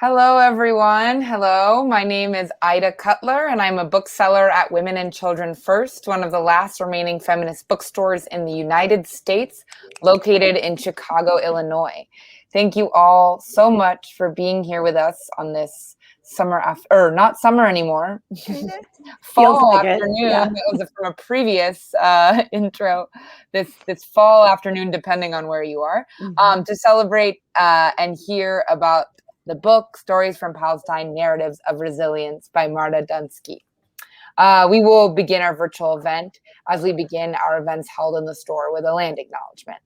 Hello, everyone. Hello, my name is Ida Cutler, and I'm a bookseller at Women and Children First, one of the last remaining feminist bookstores in the United States, located in Chicago, Illinois. Thank you all so much for being here with us on this not summer anymore, fall like afternoon. Yeah. That was from a previous intro. This fall afternoon, depending on where you are, to celebrate and hear about the book, Stories from Palestine, Narratives of Resilience by Marda Dunsky. We will begin our virtual event as we begin our events held in the store with a land acknowledgement.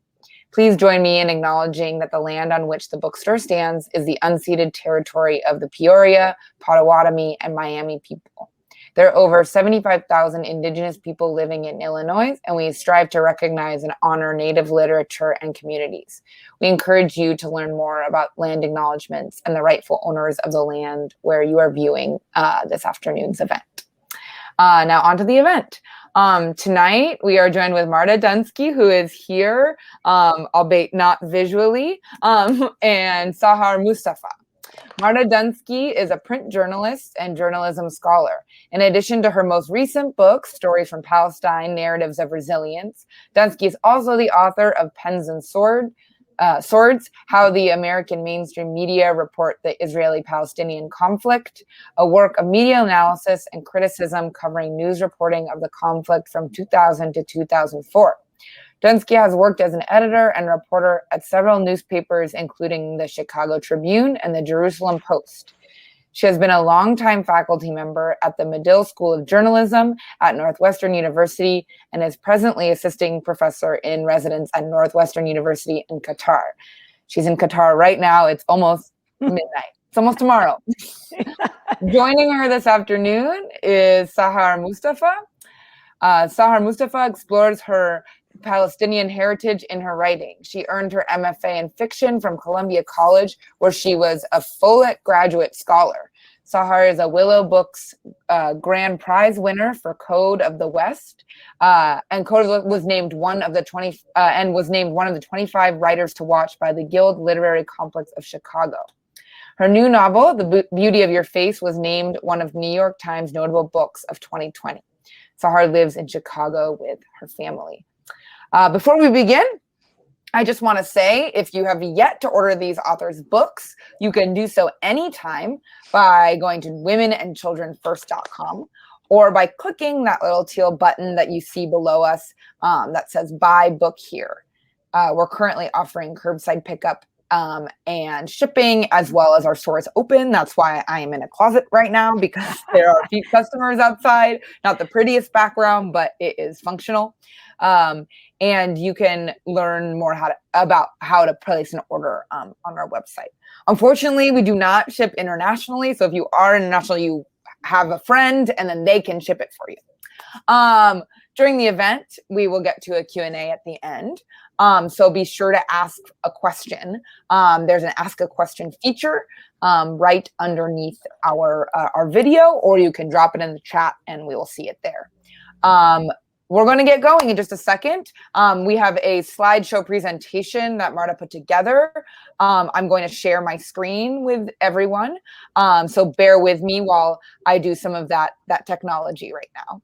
Please join me in acknowledging that the land on which the bookstore stands is the unceded territory of the Peoria, Potawatomi, and Miami people. There are over 75,000 Indigenous people living in Illinois, and we strive to recognize and honor Native literature and communities. We encourage you to learn more about land acknowledgements and the rightful owners of the land where you are viewing this afternoon's event. Now on to the event. Tonight, we are joined with Marda Dunsky, who is here, albeit not visually, and Sahar Mustafah. Marda Dunsky is a print journalist and journalism scholar. In addition to her most recent book, Stories from Palestine, Narratives of Resilience, Dunsky is also the author of Pens and Swords, How the American Mainstream Media Report the Israeli-Palestinian Conflict, a work of media analysis and criticism covering news reporting of the conflict from 2000 to 2004. Dunsky has worked as an editor and reporter at several newspapers, including the Chicago Tribune and the Jerusalem Post. She has been a longtime faculty member at the Medill School of Journalism at Northwestern University and is presently assisting professor in residence at Northwestern University in Qatar. She's in Qatar right now. It's almost midnight. It's almost tomorrow. Joining her this afternoon is Sahar Mustafah. Sahar Mustafah explores her Palestinian heritage in her writing. She earned her MFA in fiction from Columbia College, where she was a Follett graduate scholar. Sahar is a Willow Books Grand Prize winner for Code of the West, and Code was named one of the 25 writers to watch by the Guild Literary Complex of Chicago. Her new novel, The Beauty of Your Face, was named one of New York Times notable books of 2020. Sahar lives in Chicago with her family. Before we begin, I just want to say, if you have yet to order these authors' books, you can do so anytime by going to womenandchildrenfirst.com or by clicking that little teal button that you see below us that says Buy Book Here. We're currently offering curbside pickup and shipping, as well as our store is open. That's why I am in a closet right now, because there are a few customers outside. Not the prettiest background, but it is functional. And you can learn more about how to place an order on our website. Unfortunately, we do not ship internationally. So if you are international, you have a friend and then they can ship it for you. During the event, we will get to a Q&A at the end. So be sure to ask a question. There's an Ask a Question feature right underneath our video, or you can drop it in the chat and we will see it there. We're going to get going in just a second. We have a slideshow presentation that Marda put together. I'm going to share my screen with everyone. So bear with me while I do some of that technology right now.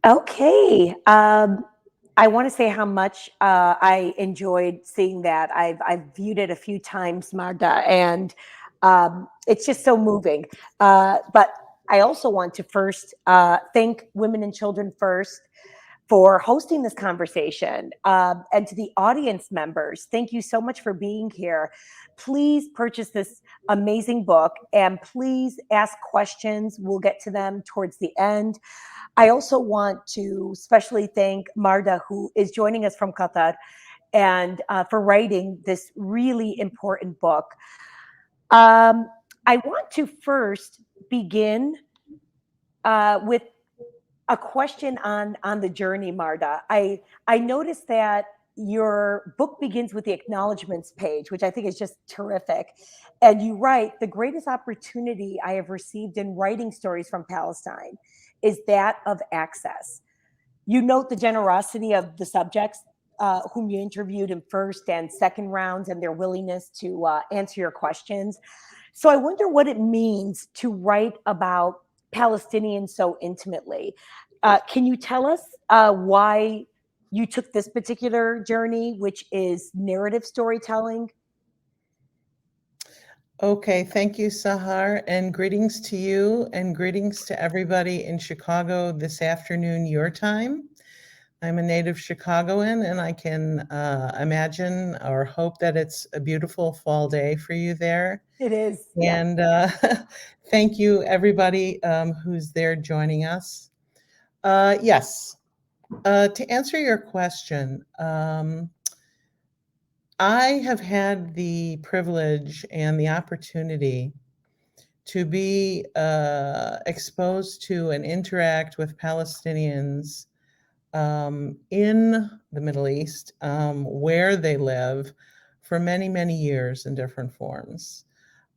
Okay. I want to say how much I enjoyed seeing that. I've viewed it a few times, Marda, and it's just so moving. But I also want to first thank Women and Children First for hosting this conversation. And to the audience members, thank you so much for being here. Please purchase this amazing book and please ask questions. We'll get to them towards the end. I also want to especially thank Marda, who is joining us from Qatar, and for writing this really important book. I want to first begin with a question on the journey, Marda. I noticed that your book begins with the acknowledgments page, which I think is just terrific. And you write, the greatest opportunity I have received in writing stories from Palestine is that of access. You note the generosity of the subjects whom you interviewed in first and second rounds and their willingness to answer your questions. So I wonder what it means to write about Palestinians so intimately. Can you tell us why you took this particular journey, which is narrative storytelling? Okay, thank you, Sahar, and greetings to you and greetings to everybody in Chicago this afternoon, your time. I'm a native Chicagoan, and I can imagine or hope that it's a beautiful fall day for you there. It is. And thank you, everybody who's there joining us. Yes, to answer your question, I have had the privilege and the opportunity to be exposed to and interact with Palestinians in the Middle East, where they live, for many, many years in different forms.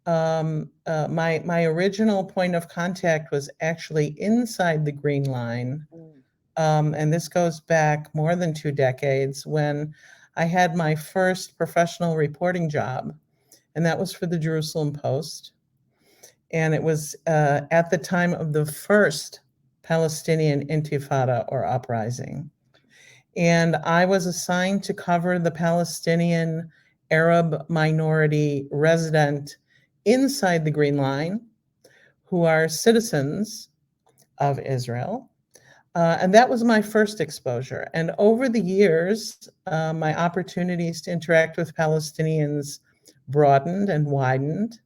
My original point of contact was actually inside the Green Line, and this goes back more than 2 decades, when I had my first professional reporting job, and that was for the Jerusalem Post. And it was at the time of the first Palestinian Intifada or uprising. And I was assigned to cover the Palestinian Arab minority resident inside the Green Line, who are citizens of Israel. And that was my first exposure. And over the years, my opportunities to interact with Palestinians broadened and widened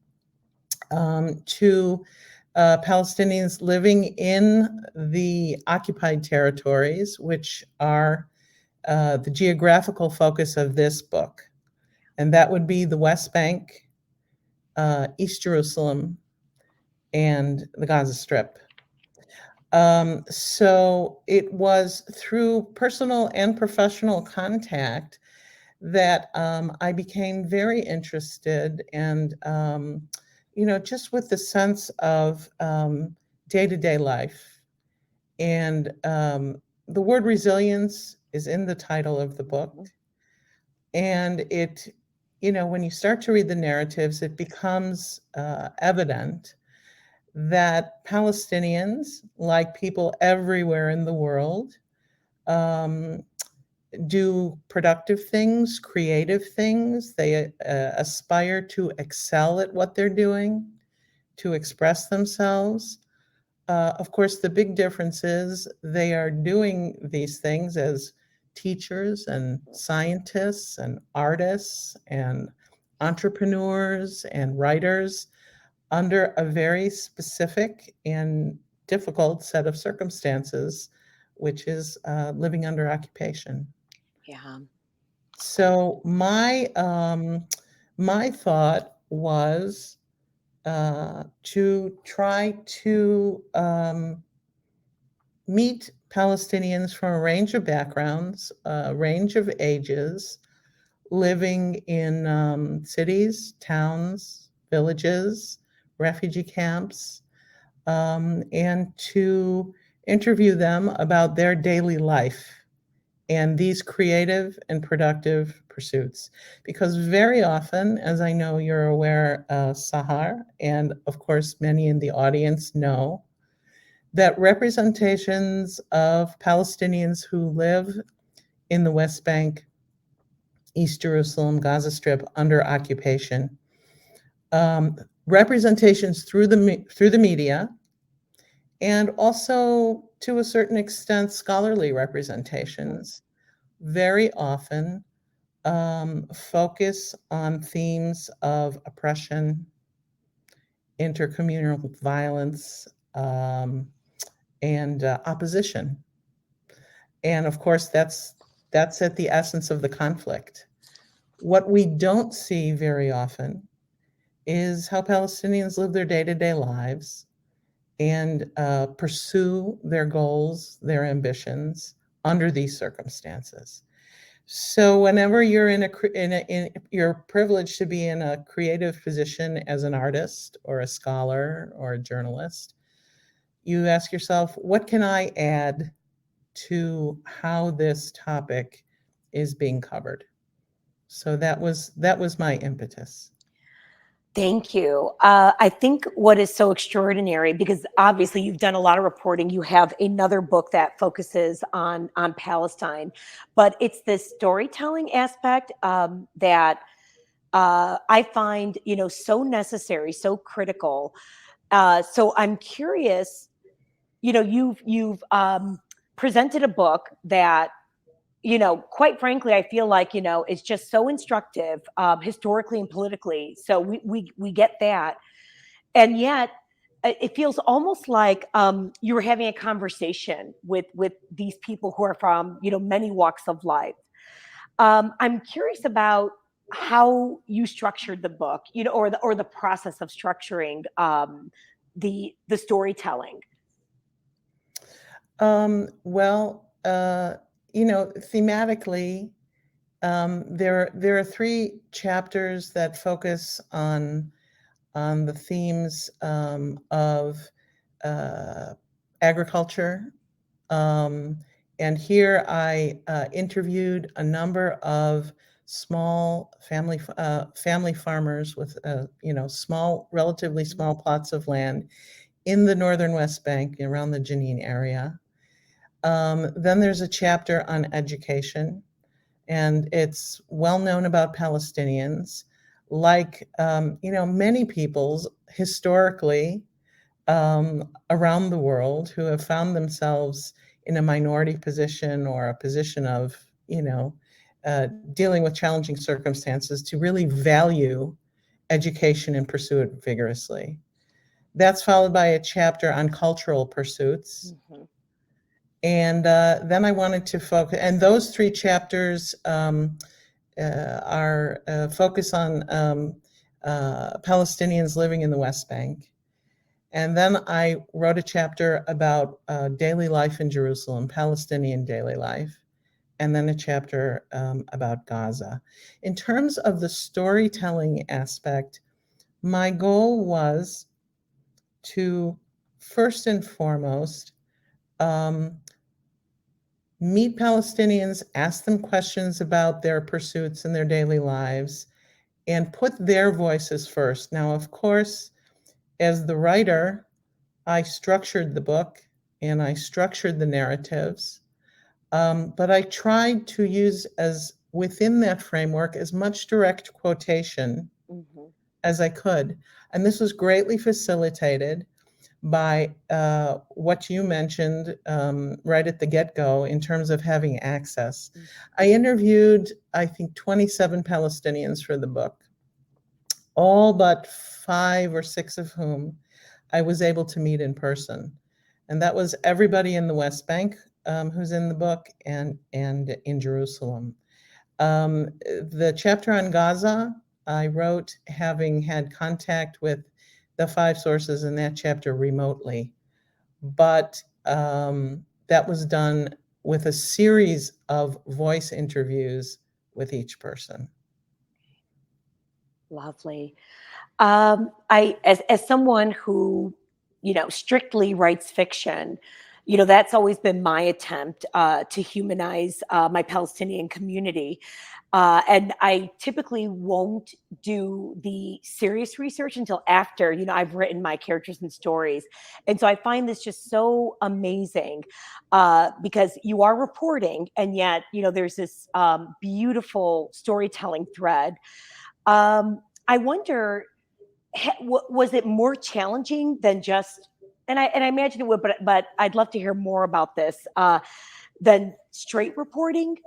to Palestinians living in the occupied territories, which are the geographical focus of this book. And that would be the West Bank, East Jerusalem, and the Gaza Strip. So it was through personal and professional contact that I became very interested, and just with the sense of day-to-day life. And the word resilience is in the title of the book. And it, when you start to read the narratives, it becomes evident that Palestinians, like people everywhere in the world, do productive things, creative things. They aspire to excel at what they're doing, to express themselves. Of course, the big difference is they are doing these things as teachers and scientists and artists and entrepreneurs and writers under a very specific and difficult set of circumstances, which is living under occupation. Yeah. So my thought was to try to meet Palestinians from a range of backgrounds, a range of ages, living in cities, towns, villages, refugee camps, and to interview them about their daily life and these creative and productive pursuits. Because very often, as I know you're aware, Sahar, and of course many in the audience know, that representations of Palestinians who live in the West Bank, East Jerusalem, Gaza Strip under occupation, representations through the media, and also to a certain extent scholarly representations, very often focus on themes of oppression, intercommunal violence, and opposition. And of course, that's at the essence of the conflict. What we don't see very often is how Palestinians live their day-to-day lives and pursue their goals, their ambitions under these circumstances. So whenever you're you're privileged to be in a creative position as an artist or a scholar or a journalist, you ask yourself, what can I add to how this topic is being covered? So that was my impetus. Thank you. I think what is so extraordinary, because obviously you've done a lot of reporting, you have another book that focuses on Palestine, but it's this storytelling aspect that I find, so necessary, so critical. So I'm curious, you've presented a book that, quite frankly, I feel like, it's just so instructive, historically and politically. So we get that. And yet it feels almost like you were having a conversation with these people who are from, many walks of life. I'm curious about how you structured the book, or the process of structuring the storytelling. Well, thematically, there are 3 chapters that focus on the themes of agriculture. And here I interviewed a number of small family farmers with relatively small plots of land in the northern West Bank around the Jenin area. Then there's a chapter on education, and it's well known about Palestinians, like many peoples historically around the world who have found themselves in a minority position or a position of dealing with challenging circumstances, to really value education and pursue it vigorously. That's followed by a chapter on cultural pursuits. Mm-hmm. And then I wanted to focus, and those 3 chapters are focus on Palestinians living in the West Bank. And then I wrote a chapter about daily life in Jerusalem, Palestinian daily life, and then a chapter about Gaza. In terms of the storytelling aspect, my goal was to first and foremost meet Palestinians, ask them questions about their pursuits and their daily lives, and put their voices first. Now, of course, as the writer, I structured the book and I structured the narratives, but I tried to use, as within that framework, as much direct quotation as I could. And this was greatly facilitated by what you mentioned right at the get-go in terms of having access. I interviewed, I think, 27 Palestinians for the book, all but 5 or 6 of whom I was able to meet in person. And that was everybody in the West Bank, who's in the book, and in Jerusalem. The chapter on Gaza, I wrote having had contact with the 5 sources in that chapter remotely, but that was done with a series of voice interviews with each person. Lovely. As someone who, strictly writes fiction, that's always been my attempt to humanize my Palestinian community. And I typically won't do the serious research until after, I've written my characters and stories. And so I find this just so amazing because you are reporting, and yet, there's this beautiful storytelling thread. I wonder, was it more challenging than just, and I imagine it would, but I'd love to hear more about this, than straight reporting?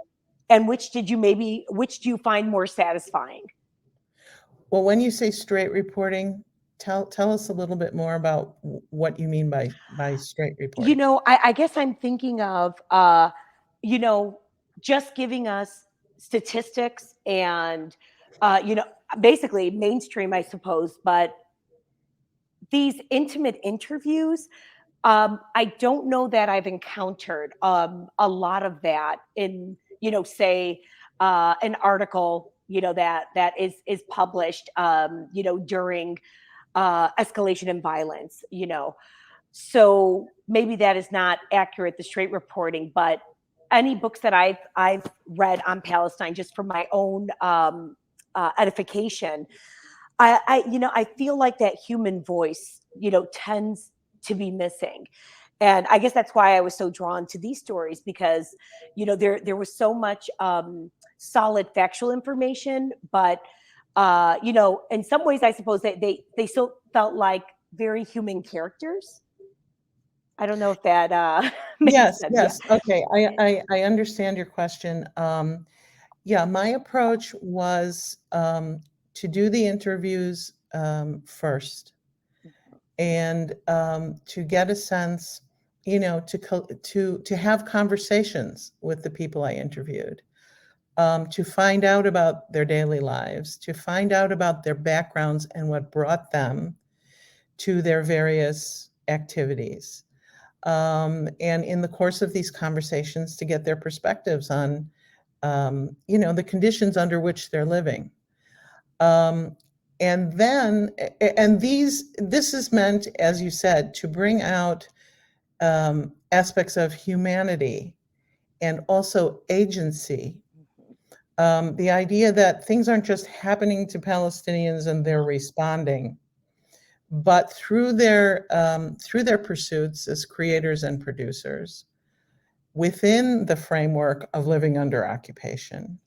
And which do you find more satisfying? Well, when you say straight reporting, tell us a little bit more about what you mean by straight reporting. I guess I'm thinking of, just giving us statistics and, basically mainstream, I suppose, but these intimate interviews, I don't know that I've encountered a lot of that in, say, an article, that is published, during escalation and violence, So maybe that is not accurate, the straight reporting, but any books that I've read on Palestine, just for my own edification, I feel like that human voice, tends to be missing. And I guess that's why I was so drawn to these stories, because, there was so much solid factual information, but, in some ways, I suppose they still felt like very human characters. I don't know if that makes sense. Yes. Yeah. Okay. I understand your question. Yeah, my approach was to do the interviews first, and to get a sense, to have conversations with the people I interviewed, to find out about their daily lives, to find out about their backgrounds and what brought them to their various activities. And in the course of these conversations, to get their perspectives on, the conditions under which they're living. And then, this is meant, as you said, to bring out aspects of humanity and also agency. The idea that things aren't just happening to Palestinians and they're responding, but through their pursuits as creators and producers within the framework of living under occupation,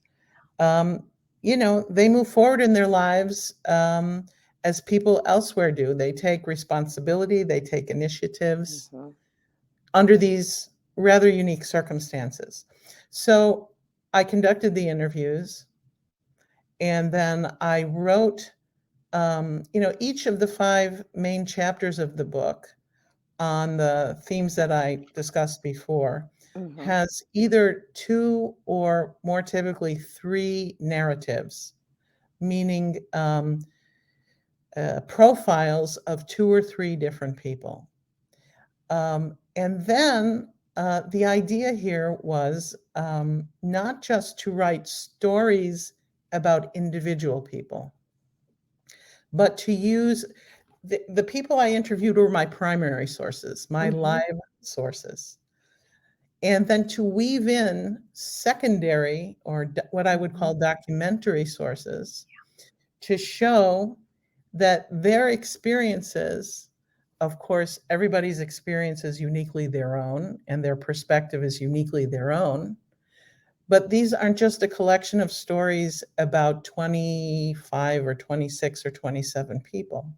they move forward in their lives as people elsewhere do. They take responsibility, they take initiatives under these rather unique circumstances. So I conducted the interviews, and then I wrote, each of the 5 main chapters of the book on the themes that I discussed before has either 2 or more typically 3 narratives, meaning profiles of 2 or 3 different people. And then the idea here was not just to write stories about individual people, but to use the people I interviewed were my primary sources, my live sources. And then to weave in secondary, or what I would call documentary sources, to show that their experiences, of course, everybody's experience is uniquely their own, and their perspective is uniquely their own. But these aren't just a collection of stories about 25 or 26 or 27 people.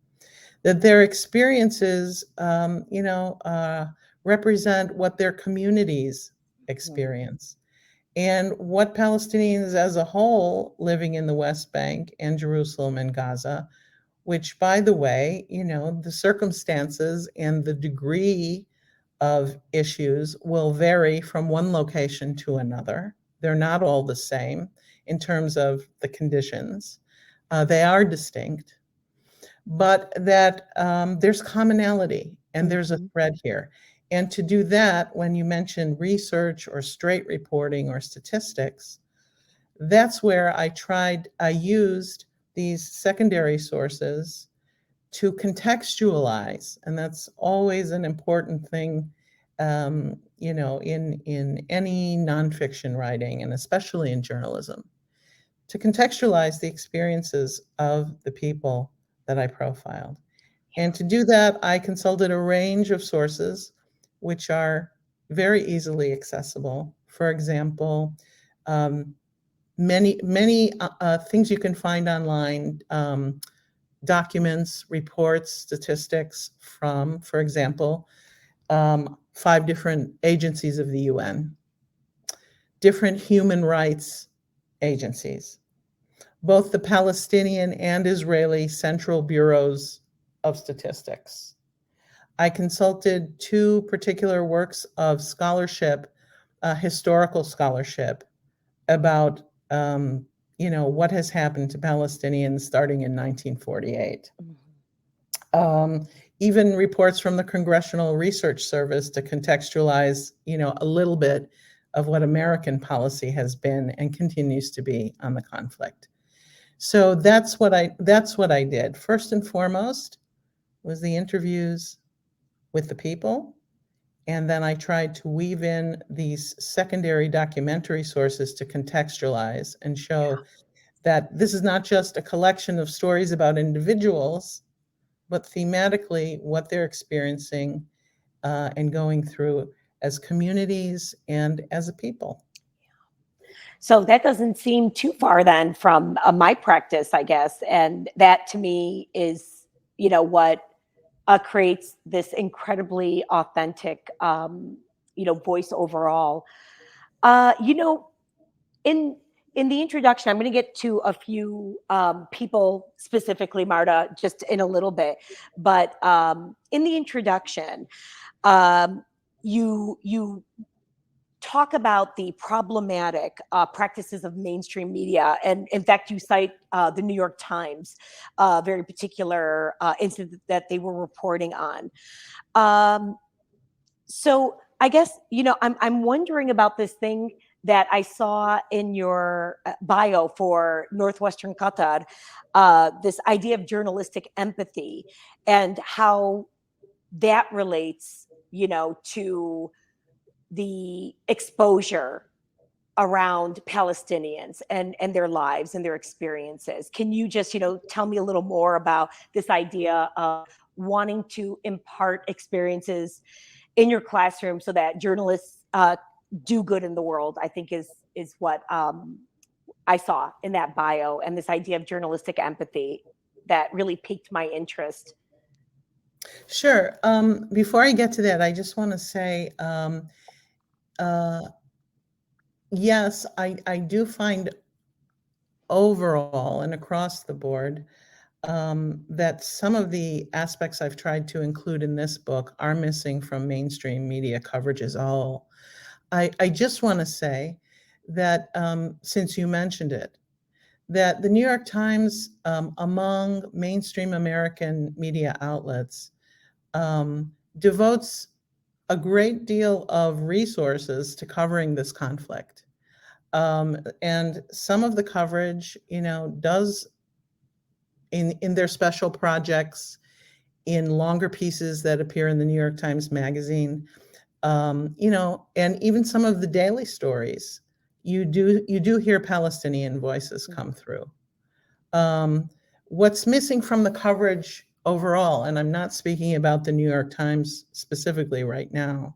That their experiences, represent what their communities experience, and what Palestinians as a whole living in the West Bank and Jerusalem and Gaza, which, by the way, the circumstances and the degree of issues will vary from one location to another. They're not all the same in terms of the conditions. They are distinct, but that there's commonality and there's a thread here. And to do that, when you mention research or straight reporting or statistics, that's where I used these secondary sources to contextualize, and that's always an important thing, you know, in any nonfiction writing, and especially in journalism, to contextualize the experiences of the people that I profiled. And to do that, I consulted a range of sources, which are very easily accessible. For example, many things you can find online, documents, reports, statistics from, for example, 5 different agencies of the UN, different human rights agencies, both the Palestinian and Israeli Central Bureaus of Statistics. I consulted 2 particular works of scholarship, historical scholarship, about you know, what has happened to Palestinians starting in 1948. Even reports from the Congressional Research Service to contextualize, you know, a little bit of what American policy has been and continues to be on the conflict. So that's what I did. First and foremost was the interviews with the people. And then I tried to weave in these secondary documentary sources to contextualize and show that this is not just a collection of stories about individuals, but thematically what they're experiencing and going through as communities and as a people. So that doesn't seem too far then from my practice, I guess. And that to me is, you know, what creates this incredibly authentic, you know, voice overall. You know, in the introduction, I'm going to get to a few people specifically, Marda, just in a little bit. But in the introduction, you talk about the problematic practices of mainstream media. And in fact, you cite the New York Times, very particular incident that they were reporting on. So I guess, you know, I'm wondering about this thing that I saw in your bio for Northwestern Qatar, this idea of journalistic empathy and how that relates, you know, to the exposure around Palestinians and their lives and their experiences. Can you just, you know, tell me a little more about this idea of wanting to impart experiences in your classroom so that journalists do good in the world? I think is what I saw in that bio, and this idea of journalistic empathy that really piqued my interest. Sure. Before I get to that, I just want to say, yes, I do find overall and across the board that some of the aspects I've tried to include in this book are missing from mainstream media coverage as a whole. I just want to say that since you mentioned it, that the New York Times, among mainstream American media outlets, devotes a great deal of resources to covering this conflict. And some of the coverage, you know, does in their special projects, in longer pieces that appear in the New York Times Magazine, you know, and even some of the daily stories, you do hear Palestinian voices come through. What's missing from the coverage overall, and I'm not speaking about the New York Times specifically right now,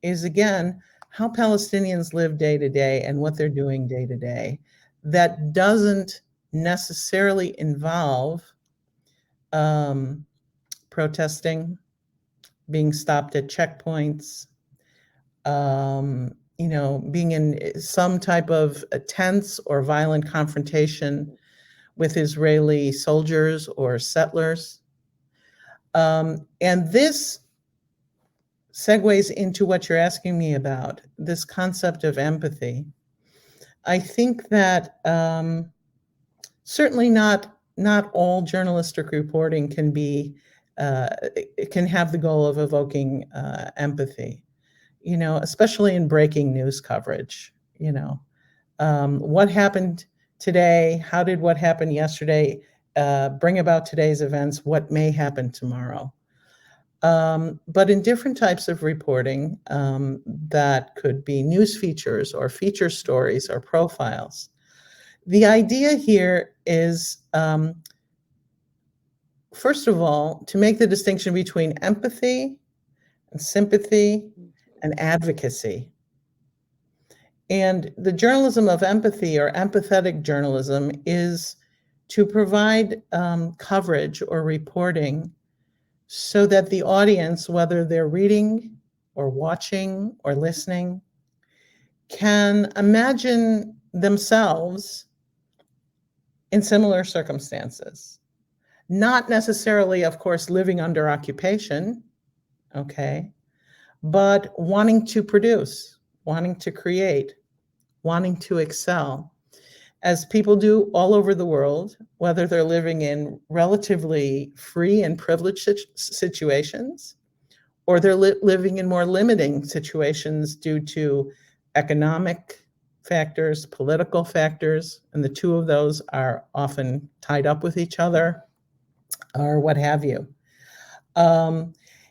is again, how Palestinians live day to day and what they're doing day to day. That doesn't necessarily involve protesting, being stopped at checkpoints, you know, being in some type of a tense or violent confrontation with Israeli soldiers or settlers. And this segues into what you're asking me about, this concept of empathy. I think that certainly not all journalistic reporting can be can have the goal of evoking empathy. You know, especially in breaking news coverage. You know, what happened today? How did what happened yesterday bring about today's events? What may happen tomorrow? But in different types of reporting, that could be news features or feature stories or profiles. The idea here is, first of all, to make the distinction between empathy and sympathy and advocacy. And the journalism of empathy, or empathetic journalism, is to provide coverage or reporting so that the audience, whether they're reading or watching or listening, can imagine themselves in similar circumstances. Not necessarily, of course, living under occupation, okay, but wanting to produce, wanting to create, wanting to excel, as people do all over the world, whether they're living in relatively free and privileged situations, or they're living in more limiting situations due to economic factors, political factors, and the two of those are often tied up with each other, or what have you.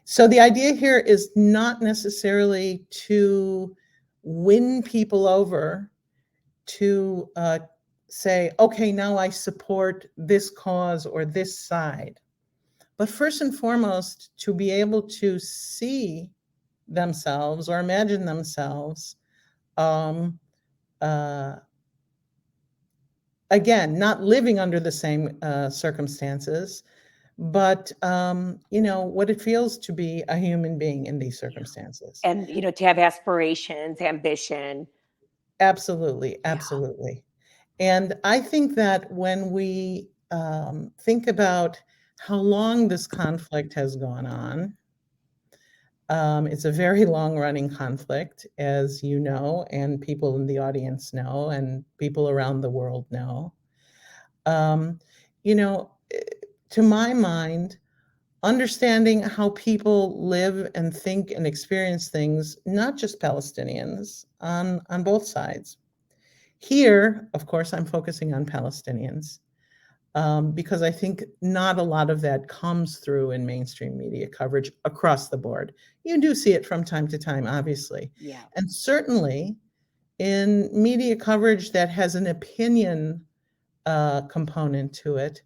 So the idea here is not necessarily to win people over to say, okay, now I support this cause or this side. But first and foremost, to be able to see themselves or imagine themselves, again, not living under the same circumstances, but you know, what it feels to be a human being in these circumstances. And, you know, to have aspirations, ambition. Absolutely, absolutely. And I think that when we think about how long this conflict has gone on, it's a very long-running conflict, as you know, and people in the audience know, and people around the world know. You know, to my mind, understanding how people live and think and experience things, not just Palestinians, on both sides. Here, of course, I'm focusing on Palestinians because I think not a lot of that comes through in mainstream media coverage across the board. You do see it from time to time, obviously. Yeah. And certainly in media coverage that has an opinion component to it,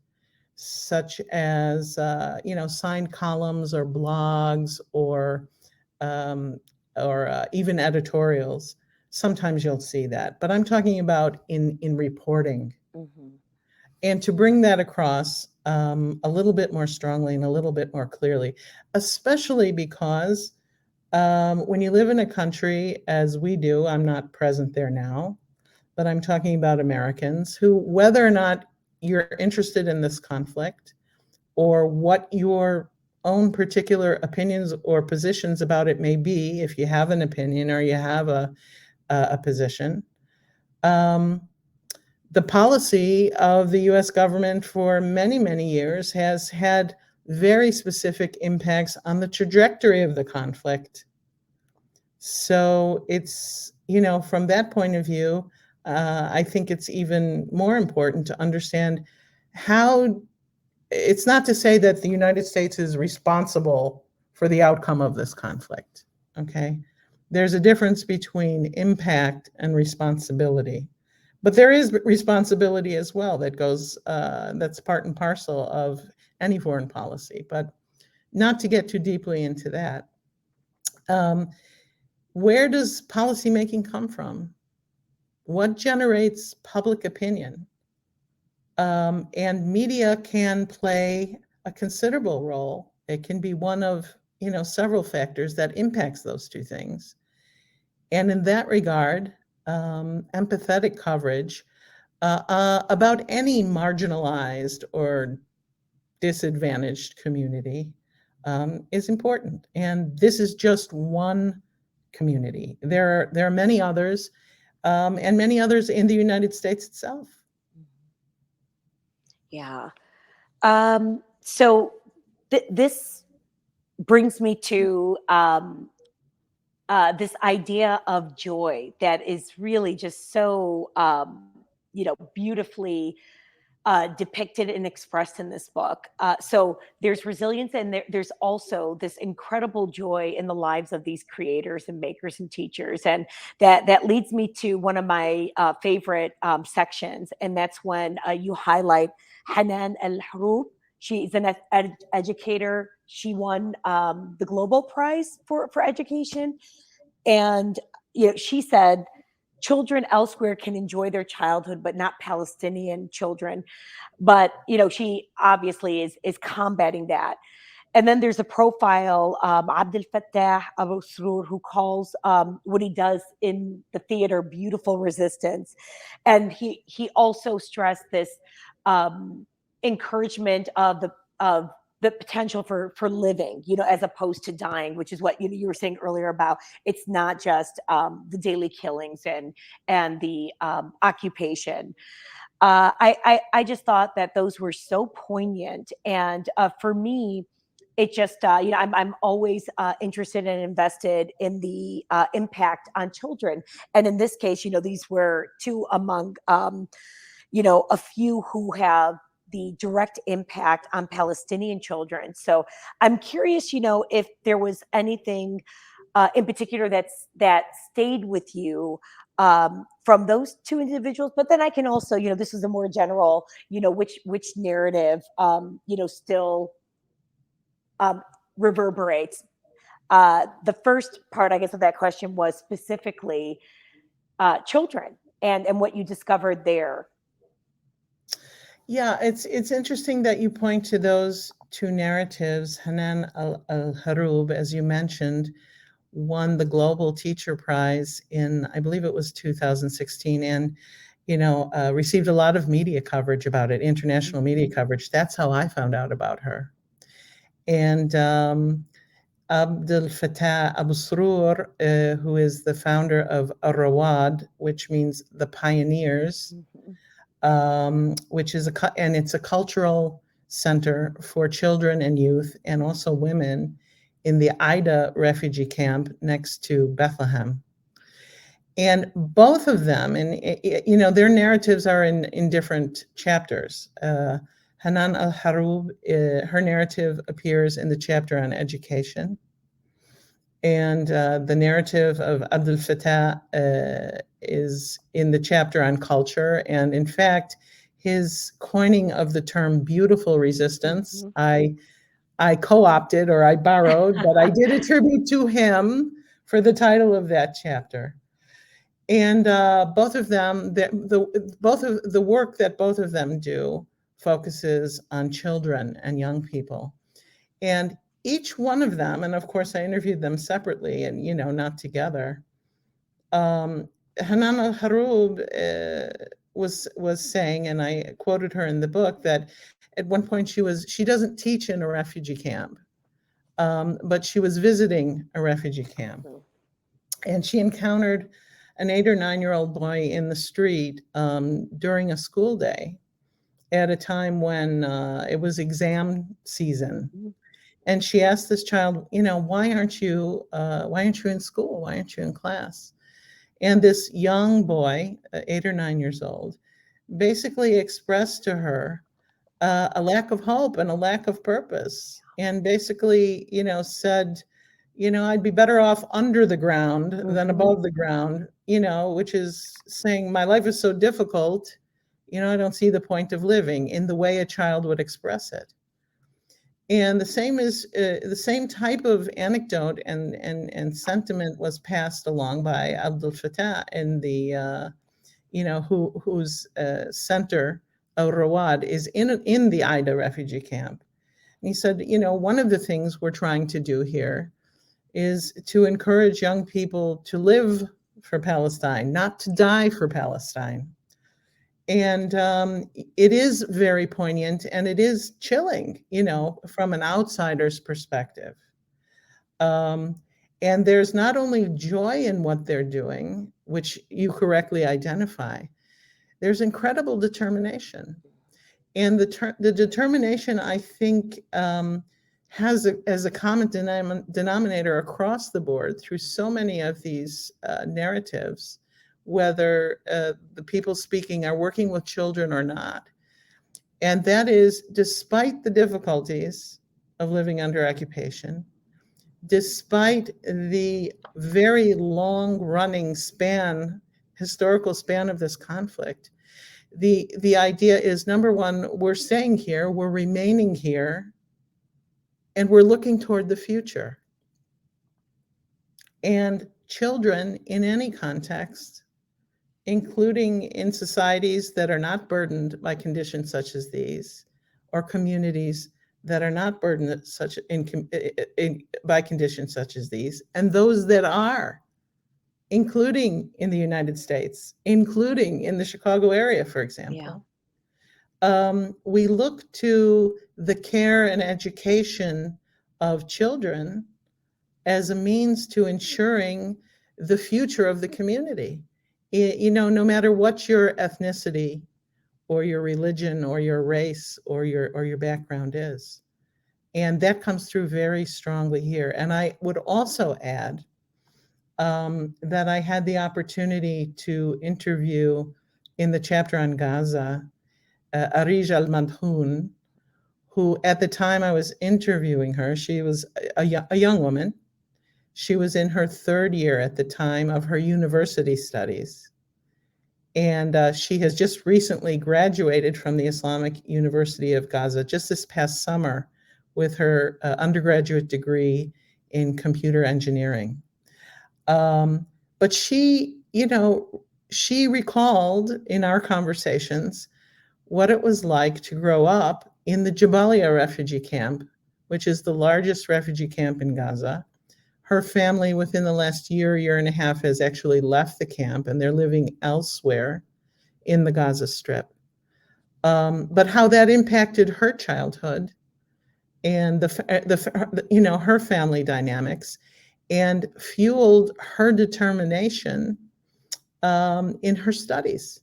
such as you know, signed columns or blogs or even editorials. Sometimes you'll see that, but I'm talking about in reporting. Mm-hmm. And to bring that across a little bit more strongly and a little bit more clearly, especially because when you live in a country, as we do, I'm not present there now, but I'm talking about Americans who, whether or not you're interested in this conflict or what your own particular opinions or positions about it may be, if you have an opinion or you have a position, the policy of the US government for many, many years has had very specific impacts on the trajectory of the conflict. So it's, you know, from that point of view, I think it's even more important to understand how, it's not to say that the United States is responsible for the outcome of this conflict, okay? There's a difference between impact and responsibility. But there is responsibility as well that goes, that's part and parcel of any foreign policy, but not to get too deeply into that. Where does policymaking come from? What generates public opinion? And media can play a considerable role. It can be one of, you know, several factors that impacts those two things. And in that regard, empathetic coverage about any marginalized or disadvantaged community is important. And this is just one community. There are many others, and many others in the United States itself. Yeah. So this brings me to this idea of joy that is really just so, beautifully depicted and expressed in this book. So there's resilience, and there's also this incredible joy in the lives of these creators and makers and teachers. And that leads me to one of my favorite sections, and that's when you highlight Hanan El-Haroub. She's an educator. She won the Global Prize for education. And she said, children elsewhere can enjoy their childhood, but not Palestinian children. But she obviously is combating that. And then there's a profile, Abdel Fattah Abu Sroor, who calls what he does in the theater beautiful resistance. And he also stressed this encouragement of the potential for living, as opposed to dying, which is what you were saying earlier about it's not just the daily killings and the occupation. I just thought that those were so poignant, and for me, it just I'm always interested and invested in the impact on children, and in this case, these were two among a few who have the direct impact on Palestinian children. So I'm curious, if there was anything in particular that stayed with you from those two individuals. But then I can also, this is a more general, which narrative, still reverberates. The first part, I guess, of that question was specifically children and what you discovered there. Yeah, it's interesting that you point to those two narratives. Hanan El-Haroub, as you mentioned, won the Global Teacher Prize in, I believe it was 2016, and received a lot of media coverage about it, international media coverage. That's how I found out about her. And Abdel Fattah Abu Sroor, who is the founder of Rawad, which means the pioneers. Which is it's a cultural center for children and youth and also women in the Aida refugee camp next to Bethlehem. And both of them, and their narratives are in different chapters. Hanan El-Haroub, her narrative appears in the chapter on education. And the narrative of Abdel Fattah is in the chapter on culture. And in fact, his coining of the term beautiful resistance, I co-opted or I borrowed, but I did attribute to him for the title of that chapter. And both of them, the work that both of them do focuses on children and young people. And each one of them, and of course I interviewed them separately and, not together. Hanan El-Haroub was saying, and I quoted her in the book, that at one point she doesn't teach in a refugee camp, but she was visiting a refugee camp. And she encountered an 8 or 9-year-old boy in the street during a school day at a time when it was exam season. And she asked this child, why aren't you in school? Why aren't you in class? And this young boy, 8 or 9 years old, basically expressed to her a lack of hope and a lack of purpose. And basically, said, I'd be better off under the ground than above the ground, which is saying my life is so difficult, I don't see the point of living, in the way a child would express it. And the same type of anecdote and sentiment was passed along by Abdel Fattah in the, whose center, Rawad, is in the Aida refugee camp. And he said, one of the things we're trying to do here is to encourage young people to live for Palestine, not to die for Palestine. And it is very poignant, and it is chilling, from an outsider's perspective. And there's not only joy in what they're doing, which you correctly identify, there's incredible determination. And the determination, I think, has as a common denominator across the board through so many of these narratives, whether the people speaking are working with children or not. And that is, despite the difficulties of living under occupation, despite the very long-running historical span of this conflict, the idea is, number one, we're staying here, we're remaining here, and we're looking toward the future. And children in any context, including in societies that are not burdened by conditions such as these, or communities that are not burdened by conditions such as these, and those that are, including in the United States, including in the Chicago area, for example. Yeah. We look to the care and education of children as a means to ensuring the future of the community. No matter what your ethnicity or your religion or your race or your background is. And that comes through very strongly here. And I would also add that I had the opportunity to interview in the chapter on Gaza, Arij al-Madhoun, who at the time I was interviewing her, she was a young woman. She was in her third year at the time of her university studies. And she has just recently graduated from the Islamic University of Gaza just this past summer with her undergraduate degree in computer engineering. But she recalled in our conversations what it was like to grow up in the Jabalia refugee camp, which is the largest refugee camp in Gaza. Her family within the last year and a half has actually left the camp, and they're living elsewhere in the Gaza Strip. But how that impacted her childhood and her family dynamics, and fueled her determination in her studies.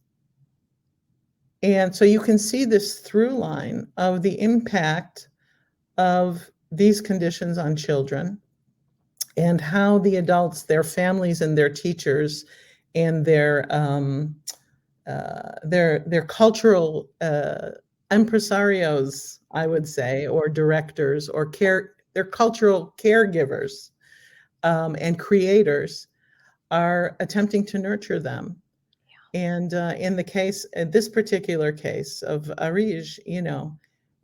And so you can see this through line of the impact of these conditions on children, and how the adults, their families and their teachers and their cultural impresarios, I would say, or directors, or their cultural caregivers and creators are attempting to nurture them. And in this particular case of Arij,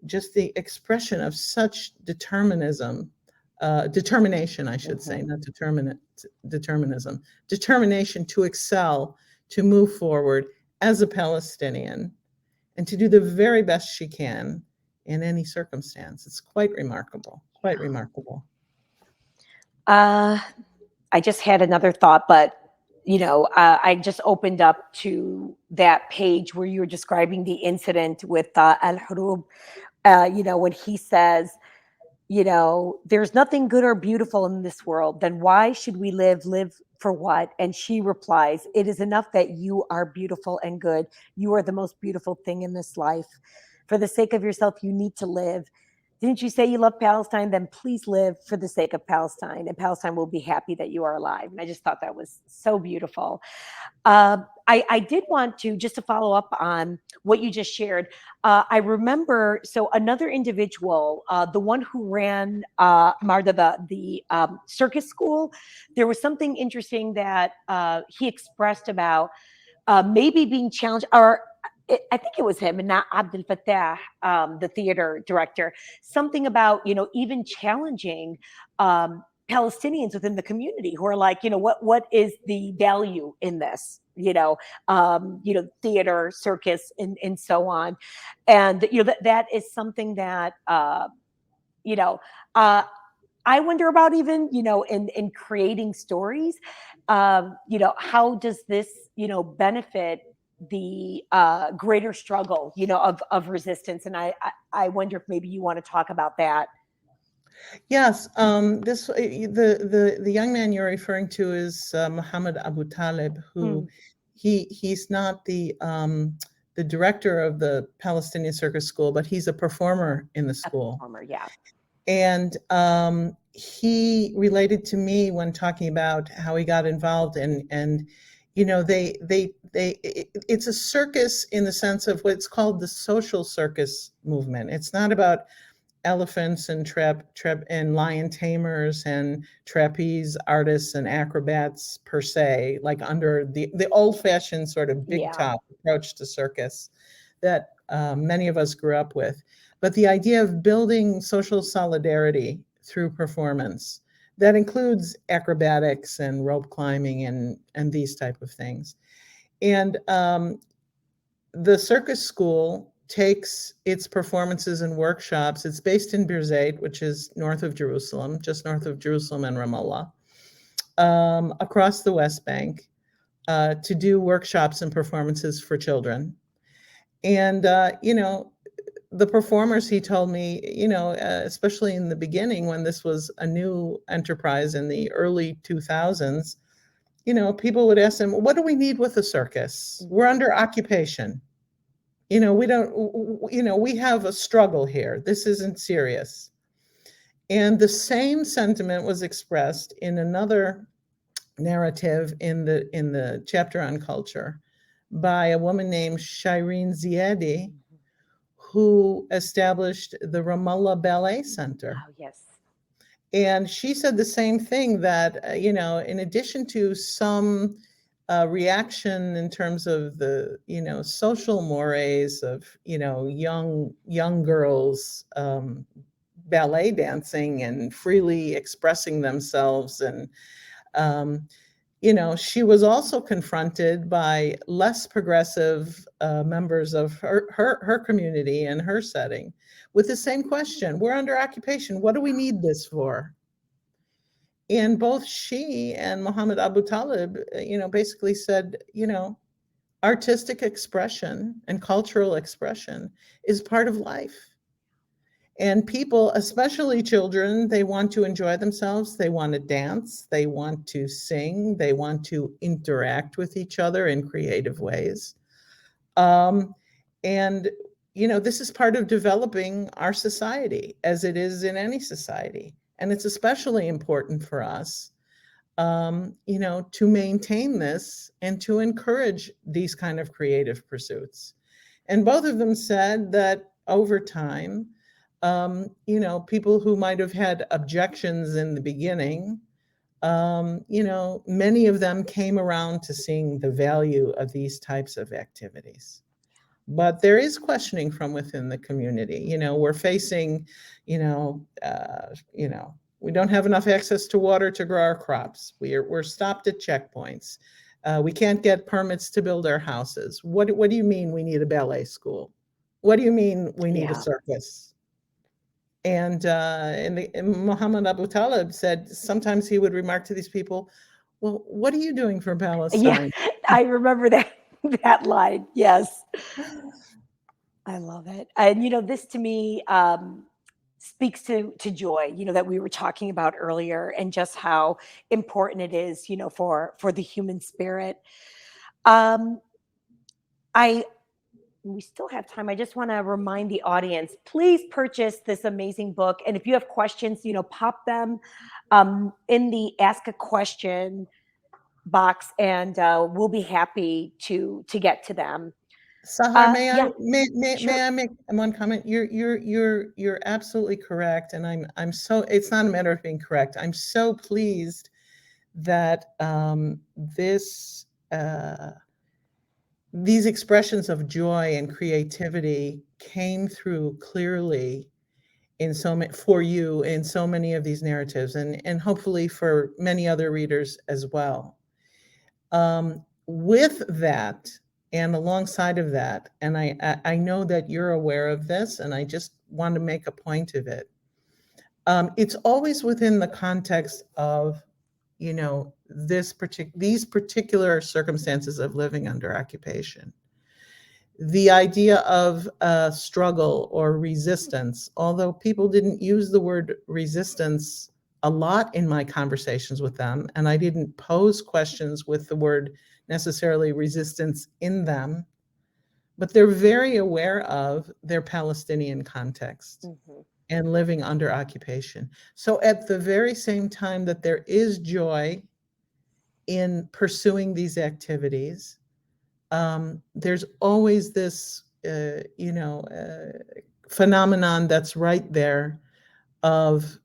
just the expression of such determination, I should say, not determinism, determination to excel, to move forward as a Palestinian, and to do the very best she can in any circumstance. It's quite remarkable, quite remarkable. I just had another thought, but I just opened up to that page where you were describing the incident with Al-Hurub, when he says, there's nothing good or beautiful in this world, then why should we live for what? And she replies, it is enough that you are beautiful and good. You are the most beautiful thing in this life. For the sake of yourself, you need to live. Didn't you say you love Palestine? Then please live for the sake of Palestine, and Palestine will be happy that you are alive. And I just thought that was so beautiful. I did want to, just to follow up on what you just shared. I remember, so another individual, the one who ran Marda, the circus school, there was something interesting that he expressed about maybe being challenged, or I think it was him and not Abdel Fattah, the theater director, something about, even challenging Palestinians within the community who are like, what is the value in this, theater, circus, and so on. And, that is something that, I wonder about, even, in creating stories, how does this, benefit the greater struggle, of resistance. And I wonder if maybe you want to talk about that. Yes, the young man you're referring to is Muhammad Abu Talib, who he's not the director of the Palestinian Circus School, but he's a performer in the school. A performer, yeah. And he related to me when talking about how he got involved, and it's a circus in the sense of what's called the social circus movement. It's not about elephants and and lion tamers and trapeze artists and acrobats per se, like under the old-fashioned sort of big top approach to circus that many of us grew up with. But the idea of building social solidarity through performance that includes acrobatics and rope climbing and these type of things. And the circus school takes its performances and workshops. It's based in Birzeit, which is north of Jerusalem, just north of Jerusalem and Ramallah, across the West Bank, to do workshops and performances for children. And, the performers, he told me, especially in the beginning when this was a new enterprise in the early 2000s, people would ask him, what do we need with a circus? We're under occupation. We don't, we have a struggle here. This isn't serious. And the same sentiment was expressed in another narrative in the chapter on culture by a woman named Shireen Ziadi, who established the Ramallah Ballet Center. Oh, yes. And she said the same thing, that, in addition to some reaction in terms of the, social mores of, young girls ballet dancing and freely expressing themselves. And, she was also confronted by less progressive members of her community and her setting with the same question. We're under occupation. What do we need this for? And both she and Muhammad Abu Talib, basically said, artistic expression and cultural expression is part of life. And people, especially children, they want to enjoy themselves. They want to dance. They want to sing. They want to interact with each other in creative ways. And, this is part of developing our society, as it is in any society. And it's especially important for us, to maintain this and to encourage these kind of creative pursuits. And both of them said that over time, people who might have had objections in the beginning, many of them came around to seeing the value of these types of activities. But there is questioning from within the community. We're facing, we don't have enough access to water to grow our crops. We're stopped at checkpoints. We can't get permits to build our houses. What do you mean we need a ballet school? What do you mean we need a circus? And Muhammad Abu Talib said sometimes he would remark to these people, well, what are you doing for Palestine? Yeah, I remember that line. Yes. I love it. And, this to me speaks to joy, that we were talking about earlier, and just how important it is, for the human spirit. We still have time. I just want to remind the audience, please purchase this amazing book. And if you have questions, pop them in the Ask a Question box, and we'll be happy to get to them. Sahar, may I make one comment? You're absolutely correct, and I'm so, it's not a matter of being correct. I'm so pleased that these expressions of joy and creativity came through clearly for you in so many of these narratives, and hopefully for many other readers as well. With that, and alongside of that, and I know that you're aware of this, and I just want to make a point of it. It's always within the context of, these particular circumstances of living under occupation. the idea of struggle or resistance, although people didn't use the word resistance a lot in my conversations with them, and I didn't pose questions with the word necessarily resistance in them, but they're very aware of their Palestinian context and living under occupation. So at the very same time that there is joy in pursuing these activities, there's always this, phenomenon that's right there of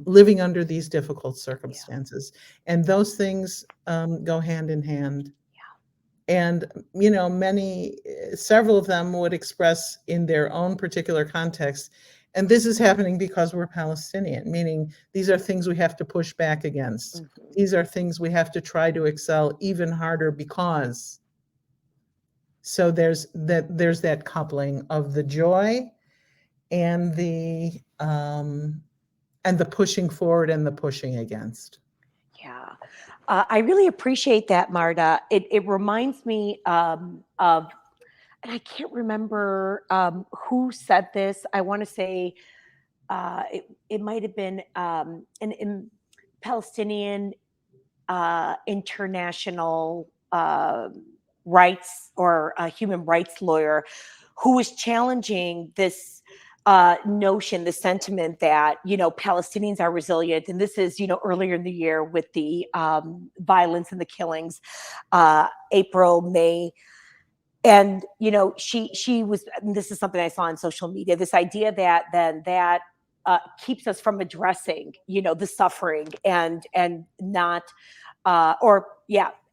living under these difficult circumstances. And those things go hand in hand. And, several of them would express in their own particular context. And this is happening because we're Palestinian, meaning these are things we have to push back against. These are things we have to try to excel even harder because. So there's that coupling of the joy and the pushing forward and the pushing against. Yeah. I really appreciate that, Marda. It reminds me of, and I can't remember who said this. I want to say it might have been an Palestinian international rights or a human rights lawyer who was challenging this notion, the sentiment that, Palestinians are resilient. And this is, earlier in the year with the violence and the killings, April, May. And, she was, and this is something I saw on social media, this idea that then that keeps us from addressing, the suffering and not,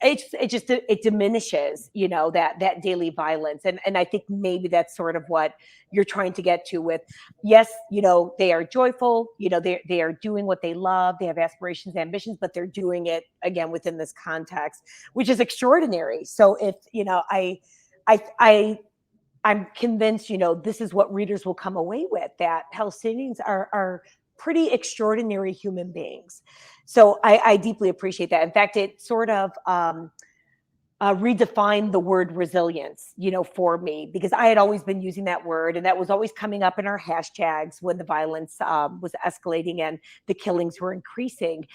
it diminishes, that daily violence. And I think maybe that's sort of what you're trying to get to with, yes, they are joyful, they are doing what they love, they have aspirations, ambitions, but they're doing it again within this context, which is extraordinary. So if, I'm convinced, this is what readers will come away with, that Palestinians are pretty extraordinary human beings. So I deeply appreciate that. In fact, it sort of redefined the word resilience, for me, because I had always been using that word, and that was always coming up in our hashtags when the violence was escalating and the killings were increasing.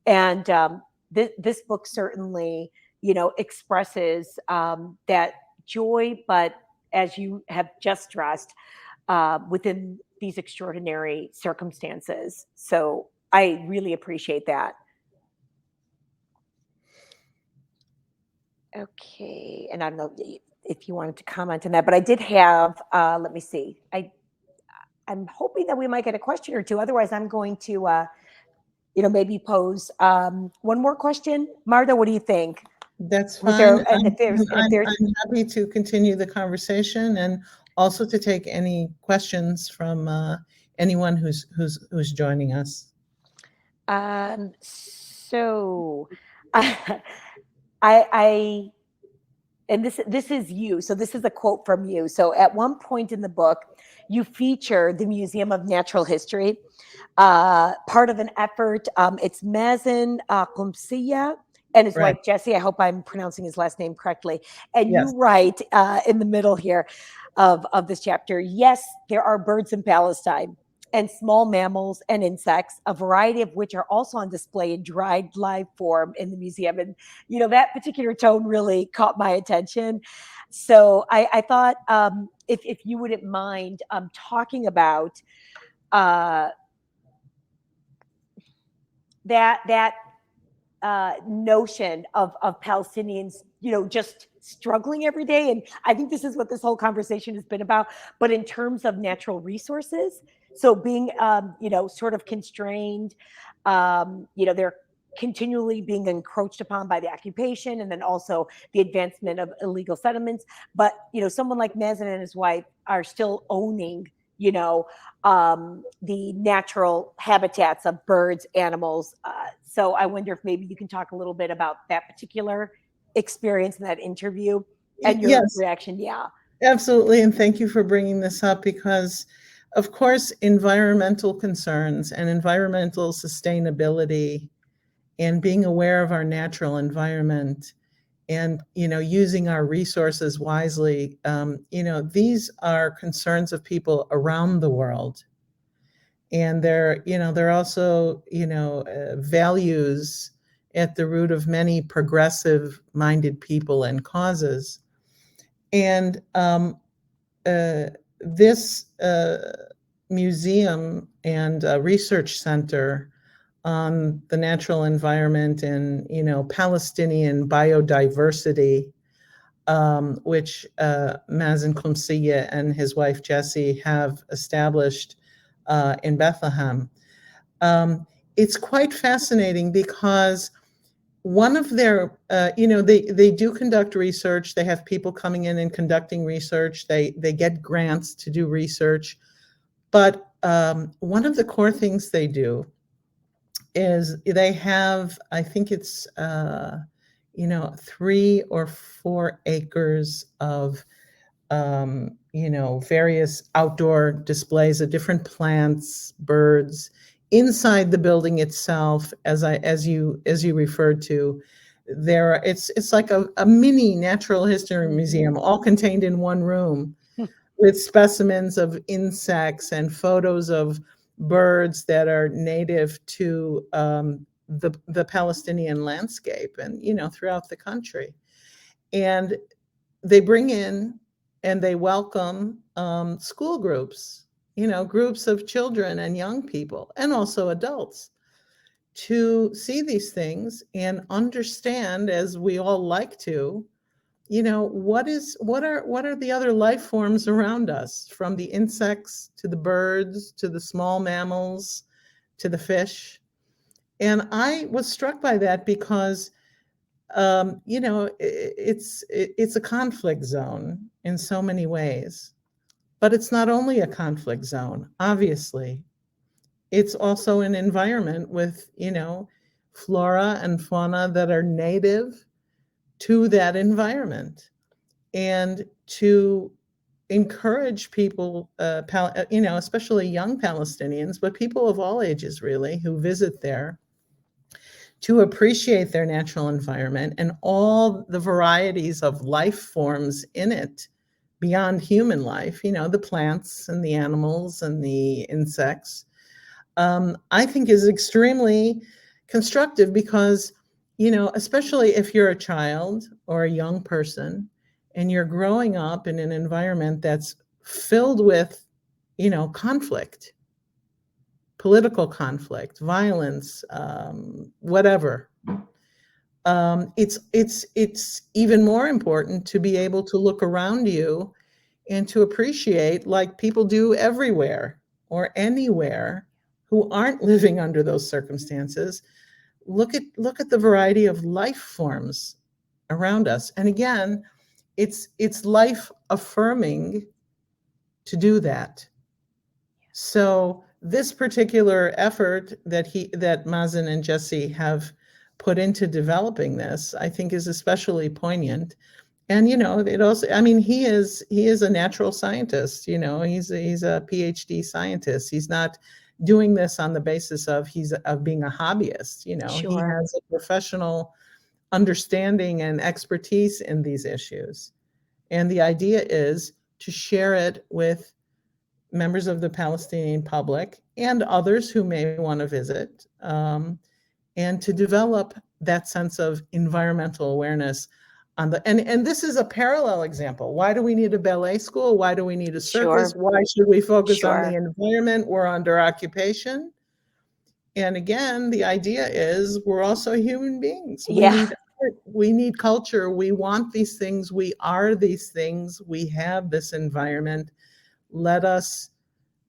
And this book certainly, expresses that joy, but as you have just stressed, within these extraordinary circumstances. So I really appreciate that. Okay, and I don't know if you wanted to comment on that, but I did have, let me see. I'm hoping that we might get a question or two. Otherwise, I'm going to, maybe pose one more question. Marda, what do you think? That's fine. I'm happy to continue the conversation and also to take any questions from anyone who's joining us. So and this is you. So this is a quote from you. So at one point in the book, you feature the Museum of Natural History, part of an effort. It's Mazen Qumsiya and his wife, Jessie. I hope I'm pronouncing his last name correctly. And you write in the middle here of this chapter, yes, there are birds in Palestine and small mammals and insects, a variety of which are also on display in dried live form in the museum. And, that particular tone really caught my attention. So I thought if you wouldn't mind talking about that notion of Palestinians, just struggling every day. And I think this is what this whole conversation has been about, but in terms of natural resources. So being, sort of constrained, they're continually being encroached upon by the occupation and then also the advancement of illegal settlements. But, someone like Mazen and his wife are still owning, the natural habitats of birds, animals. So I wonder if maybe you can talk a little bit about that particular experience in that interview and your reaction. Yeah, absolutely. And thank you for bringing this up because, of course, environmental concerns and environmental sustainability and being aware of our natural environment and, using our resources wisely. These are concerns of people around the world. And they're also, values at the root of many progressive-minded people and causes. And this museum and research center on the natural environment and, Palestinian biodiversity, which Mazen Qumsiyeh and his wife Jessie have established in Bethlehem. It's quite fascinating because one of their, they do conduct research. They have people coming in and conducting research. They get grants to do research. But one of the core things they do is they have, I think it's, 3 or 4 acres of, various outdoor displays of different plants, birds, inside the building itself. As you referred to, it's like a mini natural history museum, all contained in one room, with specimens of insects and photos of birds that are native to the Palestinian landscape and, throughout the country. And they bring in and they welcome school groups, groups of children and young people, and also adults, to see these things and understand, as we all like to, what are the other life forms around us, from the insects to the birds to the small mammals to the fish. And I was struck by that because it's a conflict zone in so many ways. But it's not only a conflict zone, obviously. It's also an environment with, flora and fauna that are native to that environment. And to encourage people, especially young Palestinians, but people of all ages really, who visit there, to appreciate their natural environment and all the varieties of life forms in it beyond human life, the plants and the animals and the insects, I think is extremely constructive because, especially if you're a child or a young person and you're growing up in an environment that's filled with, conflict, political conflict, violence, whatever. It's even more important to be able to look around you and to appreciate, like people do everywhere or anywhere who aren't living under those circumstances. Look at the variety of life forms around us. And again, it's life affirming to do that. So this particular effort that Mazen and Jessie have put into developing this, I think, is especially poignant. And it also, he is a natural scientist. He's a PhD scientist. He's not doing this on the basis of being a hobbyist. Sure. He has a professional understanding and expertise in these issues. And the idea is to share it with members of the Palestinian public and others who may want to visit, and to develop that sense of environmental awareness and this is a parallel example. Why do we need a ballet school? Why do we need a circus? Sure. Why should we focus on Sure. the environment? We're under occupation. And again, the idea is we're also human beings. We need art. We need culture. We want these things. We are these things. We have this environment. Let us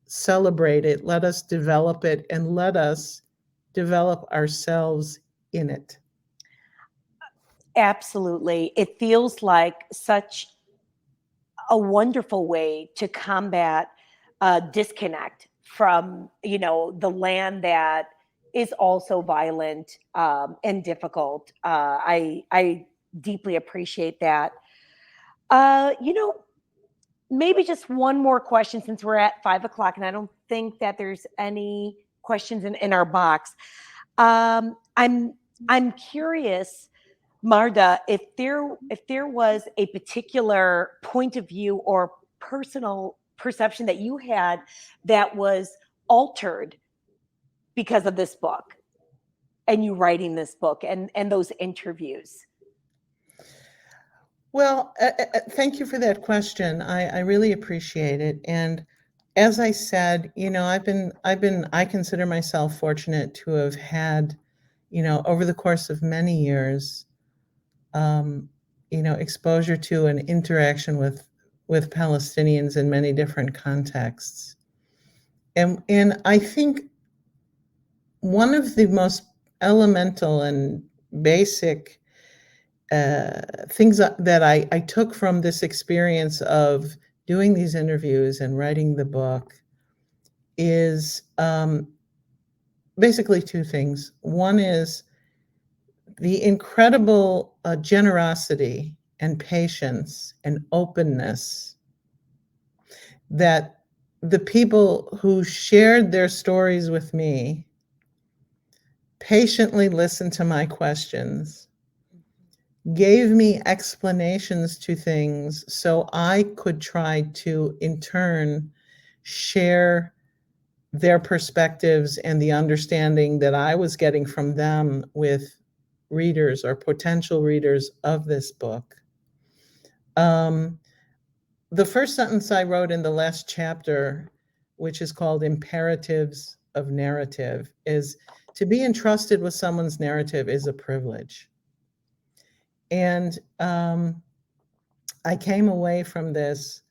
celebrate it. Let us develop it, and let us develop ourselves in it. Absolutely. It feels like such a wonderful way to combat disconnect from, the land that is also violent and difficult. I deeply appreciate that. Maybe just one more question, since we're at 5:00, and I don't think that there's any questions in our box. I'm curious, Marda, if there was a particular point of view or personal perception that you had that was altered because of this book and you writing this book and those interviews. Well, thank you for that question. I really appreciate it. And as I said, I consider myself fortunate to have had, over the course of many years, exposure to and interaction with Palestinians in many different contexts. And I think one of the most elemental and basic things that I took from this experience of doing these interviews and writing the book is basically two things. One is the incredible generosity and patience and openness that the people who shared their stories with me patiently listened to my questions, gave me explanations to things so I could try to, in turn, share their perspectives and the understanding that I was getting from them with readers or potential readers of this book. The first sentence I wrote in the last chapter, which is called Imperatives of Narrative, is to be entrusted with someone's narrative is a privilege. And I came away from this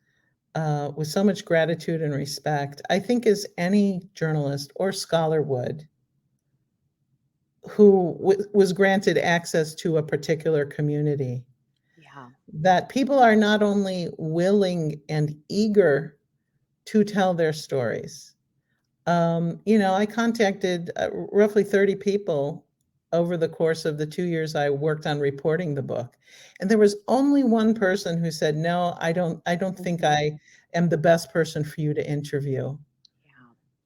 with so much gratitude and respect, I think as any journalist or scholar would, who was granted access to a particular community. Yeah. That people are not only willing and eager to tell their stories. I contacted roughly 30 people over the course of the 2 years I worked on reporting the book. And there was only one person who said, no, I don't think I am the best person for you to interview.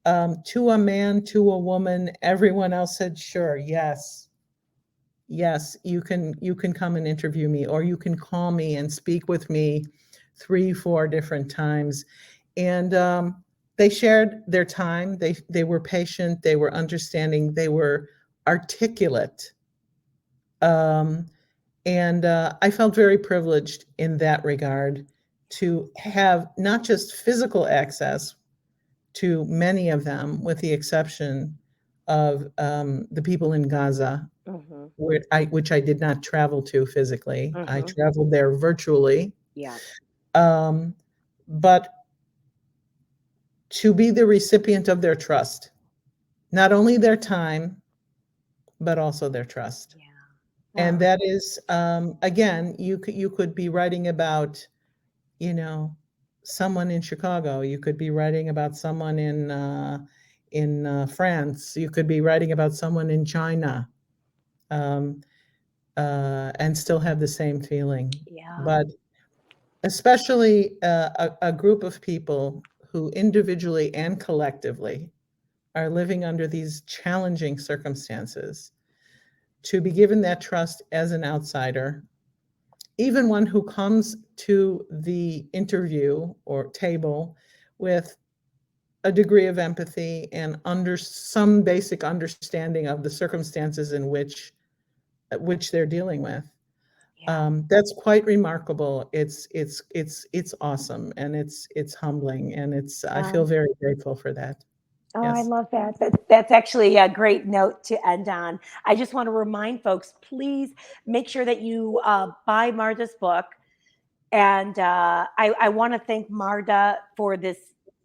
Yeah. To a man, to a woman, everyone else said, sure, yes, you can come and interview me, or you can call me and speak with me 3-4 different times. And they shared their time. They were patient, they were understanding, they were articulate. And I felt very privileged in that regard to have not just physical access to many of them, with the exception of the people in Gaza, mm-hmm. which I did not travel to physically. Mm-hmm. I traveled there virtually. Yeah. But to be the recipient of their trust, not only their time, but also their trust. Yeah. Wow. And that is, again, you could be writing about, someone in Chicago. You could be writing about someone in France. You could be writing about someone in China, and still have the same feeling. Yeah. But especially a group of people who individually and collectively are living under these challenging circumstances, to be given that trust as an outsider, even one who comes to the interview or table with a degree of empathy and under some basic understanding of the circumstances in which they're dealing with. Yeah. That's quite remarkable. It's awesome, and it's humbling, and I feel very grateful for that. Oh, yes. I love that. That's actually a great note to end on. I just want to remind folks, please make sure that you buy Marda's book. And I want to thank Marda for this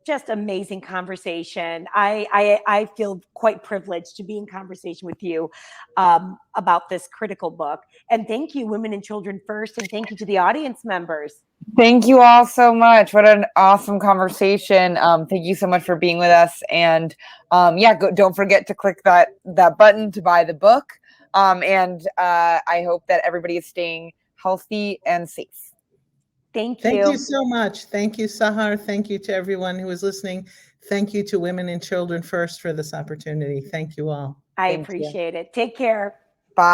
just amazing conversation. I feel quite privileged to be in conversation with you about this critical book. And thank you, Women and Children First, and thank you to the audience members. Thank you all so much. What an awesome conversation. Thank you so much for being with us. And don't forget to click that button to buy the book. And I hope that everybody is staying healthy and safe. Thank you. Thank you so much. Thank you, Sahar. Thank you to everyone who is listening. Thank you to Women and Children First for this opportunity. Thank you all. I appreciate it. Take care.